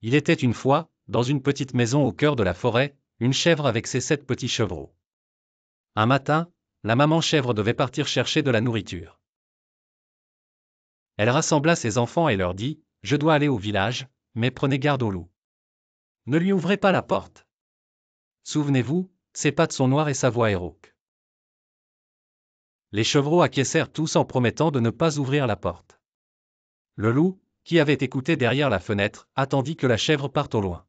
Il était une fois, dans une petite maison au cœur de la forêt, une chèvre avec ses 7 petits chevreaux. Un matin, la maman chèvre devait partir chercher de la nourriture. Elle rassembla ses enfants et leur dit : « Je dois aller au village, mais prenez garde au loup. Ne lui ouvrez pas la porte. Souvenez-vous, ses pattes sont noires et sa voix est rauque. » Les chevreaux acquiescèrent tous en promettant de ne pas ouvrir la porte. Le loup, qui avait écouté derrière la fenêtre, attendit que la chèvre parte au loin.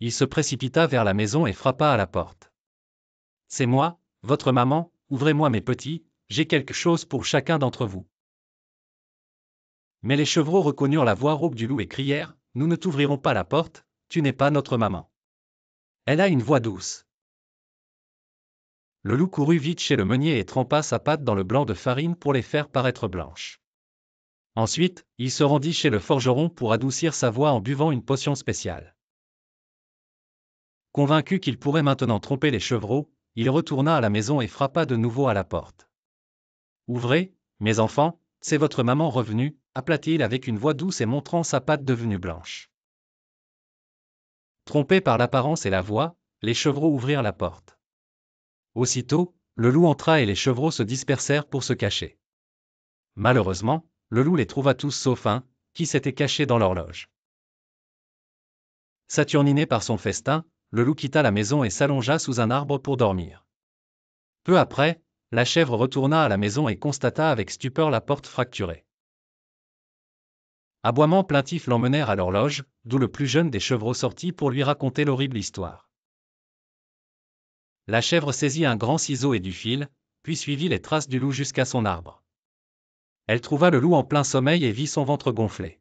Il se précipita vers la maison et frappa à la porte. « C'est moi, votre maman, ouvrez-moi mes petits, j'ai quelque chose pour chacun d'entre vous. » Mais les chevreaux reconnurent la voix rauque du loup et crièrent : « Nous ne t'ouvrirons pas la porte, tu n'es pas notre maman. Elle a une voix douce. » Le loup courut vite chez le meunier et trempa sa patte dans le blanc de farine pour les faire paraître blanches. Ensuite, il se rendit chez le forgeron pour adoucir sa voix en buvant une potion spéciale. Convaincu qu'il pourrait maintenant tromper les chevreaux, il retourna à la maison et frappa de nouveau à la porte. « Ouvrez, mes enfants, c'est votre maman revenue, » appela-t-il avec une voix douce et montrant sa patte devenue blanche. Trompés par l'apparence et la voix, les chevreaux ouvrirent la porte. Aussitôt, le loup entra et les chevreaux se dispersèrent pour se cacher. Malheureusement, le loup les trouva tous sauf un, qui s'était caché dans l'horloge. Saturniné par son festin, le loup quitta la maison et s'allongea sous un arbre pour dormir. Peu après, la chèvre retourna à la maison et constata avec stupeur la porte fracturée. Aboiements plaintifs l'emmenèrent à l'horloge, d'où le plus jeune des chevreaux sortit pour lui raconter l'horrible histoire. La chèvre saisit un grand ciseau et du fil, puis suivit les traces du loup jusqu'à son arbre. Elle trouva le loup en plein sommeil et vit son ventre gonflé.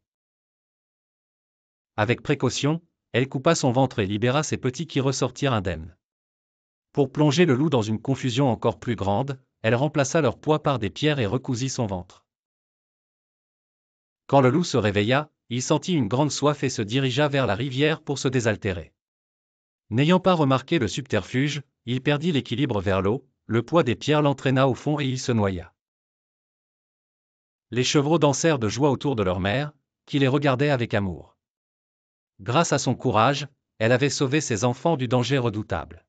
Avec précaution, elle coupa son ventre et libéra ses petits qui ressortirent indemnes. Pour plonger le loup dans une confusion encore plus grande, elle remplaça leur poids par des pierres et recousit son ventre. Quand le loup se réveilla, il sentit une grande soif et se dirigea vers la rivière pour se désaltérer. N'ayant pas remarqué le subterfuge, il perdit l'équilibre vers l'eau, le poids des pierres l'entraîna au fond et il se noya. Les chevreaux dansèrent de joie autour de leur mère, qui les regardait avec amour. Grâce à son courage, elle avait sauvé ses enfants du danger redoutable.